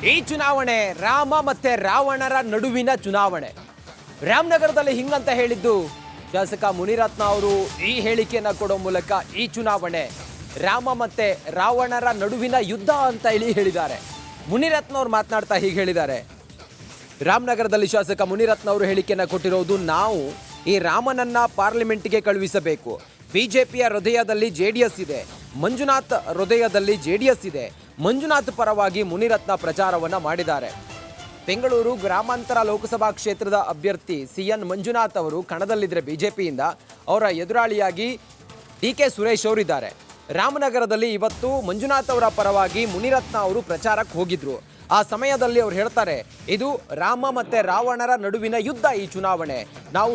ಈ ಚುನಾವಣೆ ರಾಮ ಮತ್ತೆ ರಾವಣರ ನಡುವಿನ ಚುನಾವಣೆ. ರಾಮನಗರದಲ್ಲಿ ಹಿಂಗಂತ ಹೇಳಿದ್ದು ಶಾಸಕ ಮುನಿರತ್ನ ಅವರು ಈ ಹೇಳಿಕೆಯನ್ನ ಕೊಡೋ ಮೂಲಕ ಈ ಚುನಾವಣೆ ರಾಮ ಮತ್ತೆ ರಾವಣರ ನಡುವಿನ ಯುದ್ಧ ಅಂತ ಹೇಳಿದ್ದಾರೆ. ಮುನಿರತ್ನ ಅವರು ಮಾತನಾಡ್ತಾ ಹೀಗೆ ಹೇಳಿದ್ದಾರೆ. ರಾಮನಗರದಲ್ಲಿ ಶಾಸಕ ಮುನಿರತ್ನ ಅವರು ಹೇಳಿಕೆಯನ್ನ ಕೊಟ್ಟಿರೋದು, ನಾವು ಈ ರಾಮನನ್ನ ಪಾರ್ಲಿಮೆಂಟ್ಗೆ ಕಳುಹಿಸಬೇಕು. ಬಿಜೆಪಿಯ ಹೃದಯದಲ್ಲಿ ಜೆಡಿಎಸ್ ಇದೆ, ಮಂಜುನಾಥ್ ಹೃದಯದಲ್ಲಿ ಜೆಡಿಎಸ್ ಇದೆ. ಮಂಜುನಾಥ್ ಪರವಾಗಿ ಮುನಿರತ್ನ ಪ್ರಚಾರವನ್ನ ಮಾಡಿದ್ದಾರೆ. ಬೆಂಗಳೂರು ಗ್ರಾಮಾಂತರ ಲೋಕಸಭಾ ಕ್ಷೇತ್ರದ ಅಭ್ಯರ್ಥಿ ಸಿಎನ್ ಮಂಜುನಾಥ್ ಅವರು ಕಣದಲ್ಲಿದ್ದರೆ ಬಿಜೆಪಿಯಿಂದ ಅವರ ಎದುರಾಳಿಯಾಗಿ ಡಿ.ಕೆ. ಸುರೇಶ್ ಅವರಿದ್ದಾರೆ. ರಾಮನಗರದಲ್ಲಿ ಇವತ್ತು ಮಂಜುನಾಥ್ ಅವರ ಪರವಾಗಿ ಮುನಿರತ್ನ ಅವರು ಪ್ರಚಾರಕ್ಕೆ ಹೋಗಿದ್ರು. ಆ ಸಮಯದಲ್ಲಿ ಅವ್ರು ಹೇಳ್ತಾರೆ, ಇದು ರಾಮ ಮತ್ತೆ ರಾವಣರ ನಡುವಿನ ಯುದ್ಧ ಈ ಚುನಾವಣೆ. ನಾವು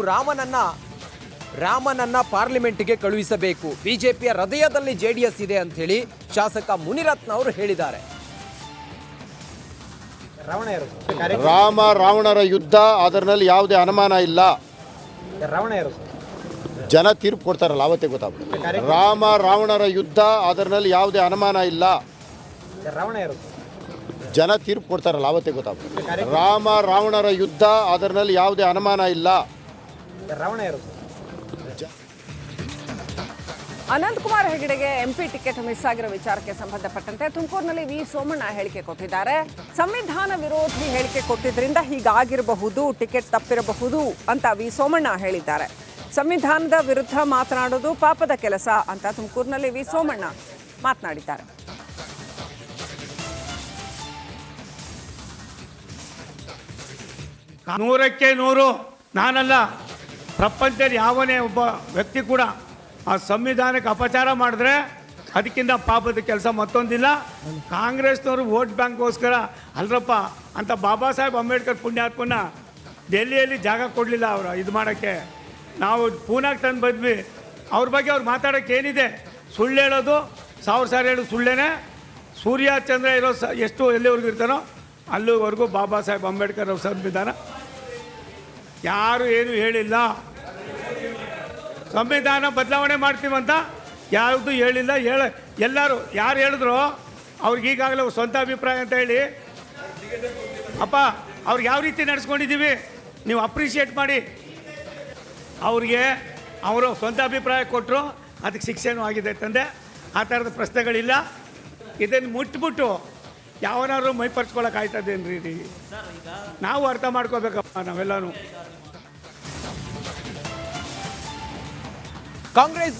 ರಾಮನನ್ನ ಪಾರ್ಲಿಮೆಂಟ್ಗೆ ಕಳುಹಿಸಬೇಕು. ಬಿಜೆಪಿಯ ಹೃದಯದಲ್ಲಿ ಜೆಡಿಎಸ್ ಇದೆ ಅಂತ ಹೇಳಿ ಶಾಸಕ ಮುನಿರತ್ನ ಅವರು ಹೇಳಿದ್ದಾರೆ. ರಾಮ ರಾವಣರ ಯುದ್ಧ, ಅದರಲ್ಲಿ ಯಾವುದೇ ಅನುಮಾನ ಇಲ್ಲ. ಜನ ತೀರ್ಪು ಕೊಡ್ತಾರಲ್ಲ ಅವತ್ತೇ ಗೊತ್ತಾಗ್ತದೆ. ರಾಮ ರಾವಣರ ಯುದ್ಧ, ಅದರಲ್ಲಿ ಯಾವುದೇ ಅನುಮಾನ ಇಲ್ಲ. ಜನ ತೀರ್ಪು ಕೊಡ್ತಾರಲ್ಲ ಅವತ್ತೇ ಗೊತ್ತಾಗ್ತದೆ. ರಾಮ ರಾವಣರ ಯುದ್ಧ, ಅದರಲ್ಲಿ ಯಾವುದೇ ಅನುಮಾನ ಇಲ್ಲ. ಅನಂತಕುಮಾರ್ ಹೆಗಡೆಗೆ ಎಂಪಿ ಟಿಕೆಟ್ ಮಿಸ್ ಆಗಿರೋ ವಿಚಾರಕ್ಕೆ ಸಂಬಂಧಪಟ್ಟಂತೆ ತುಮಕೂರಿನಲ್ಲಿ ವಿ ಸೋಮಣ್ಣ ಹೇಳಿಕೆ ಕೊಟ್ಟಿದ್ದಾರೆ. ಸಂವಿಧಾನ ವಿರೋಧಿ ಹೇಳಿಕೆ ಕೊಟ್ಟಿದ್ರಿಂದ ಹೀಗಾಗಿರಬಹುದು, ಟಿಕೆಟ್ ತಪ್ಪಿರಬಹುದು ಅಂತ ವಿ ಸೋಮಣ್ಣ ಹೇಳಿದ್ದಾರೆ. ಸಂವಿಧಾನದ ವಿರುದ್ಧ ಮಾತನಾಡೋದು ಪಾಪದ ಕೆಲಸ ಅಂತ ತುಮಕೂರಿನಲ್ಲಿ ವಿ ಸೋಮಣ್ಣ ಮಾತನಾಡಿದ್ದಾರೆ. ನೂರಕ್ಕೆ ನೂರು ನಾನಲ್ಲ, ಪ್ರಪಂಚದಲ್ಲಿ ಯಾವನೇ ಒಬ್ಬ ವ್ಯಕ್ತಿ ಕೂಡ ಆ ಸಂವಿಧಾನಕ್ಕೆ ಅಪಚಾರ ಮಾಡಿದ್ರೆ ಅದಕ್ಕಿಂತ ಪಾಪದ ಕೆಲಸ ಮತ್ತೊಂದಿಲ್ಲ. ಕಾಂಗ್ರೆಸ್ನವರು ವೋಟ್ ಬ್ಯಾಂಕ್ಗೋಸ್ಕರ ಅಲ್ರಪ್ಪ ಅಂತ ಬಾಬಾ ಸಾಹೇಬ್ ಅಂಬೇಡ್ಕರ್ ಪುಣ್ಯಾತ್ಮನ ಡೆಲ್ಲಿಯಲ್ಲಿ ಜಾಗ ಕೊಡಲಿಲ್ಲ ಅವರು ಇದು ಮಾಡೋಕ್ಕೆ. ನಾವು ಪೂನಾಗೆ ತಂದು ಬಂದ್ವಿ. ಅವ್ರ ಬಗ್ಗೆ ಅವ್ರು ಮಾತಾಡೋಕ್ಕೆ ಏನಿದೆ? ಸುಳ್ಳು ಹೇಳೋದು, ಸಾವಿರ ಹೇಳೋದು ಸುಳ್ಳೇನೆ. ಸೂರ್ಯ ಚಂದ್ರ ಇರೋ ಎಷ್ಟು ಎಲ್ಲಿವರೆಗೂ ಇರ್ತಾನೋ ಅಲ್ಲಿವರೆಗೂ ಬಾಬಾ ಸಾಹೇಬ್ ಅಂಬೇಡ್ಕರ್ ಅವ್ರ ಸಂವಿಧಾನ ಯಾರು ಏನು ಹೇಳಿಲ್ಲ. ಸಂವಿಧಾನ ಬದಲಾವಣೆ ಮಾಡ್ತೀವಂತ ಯಾವುದು ಹೇಳಿಲ್ಲ. ಎಲ್ಲರೂ ಯಾರು ಹೇಳಿದ್ರು ಅವ್ರಿಗೆ ಈಗಾಗಲೇ ಅವ್ರ ಸ್ವಂತ ಅಭಿಪ್ರಾಯ ಅಂತ ಹೇಳಿ ಅಪ್ಪ ಅವ್ರಿಗೆ ಯಾವ ರೀತಿ ನಡೆಸ್ಕೊಂಡಿದ್ದೀವಿ ನೀವು ಅಪ್ರಿಷಿಯೇಟ್ ಮಾಡಿ. ಅವ್ರಿಗೆ ಅವರು ಸ್ವಂತ ಅಭಿಪ್ರಾಯ ಕೊಟ್ಟರು, ಅದಕ್ಕೆ ಶಿಕ್ಷೆನೂ ಆಗಿದೆ ತಂದೆ. ಆ ಥರದ ಪ್ರಶ್ನೆಗಳಿಲ್ಲ. ಇದನ್ನು ಮುಟ್ಬಿಟ್ಟು ಯಾವನಾದ್ರು ಮೈಪರ್ಸ್ಕೊಳಕ್ಕೆ ಆಯ್ತದೇನ್ರಿ? ನಾವು ಅರ್ಥ ಮಾಡ್ಕೋಬೇಕಪ್ಪ ನಾವೆಲ್ಲನೂ. ಕಾಂಗ್ರೆಸ್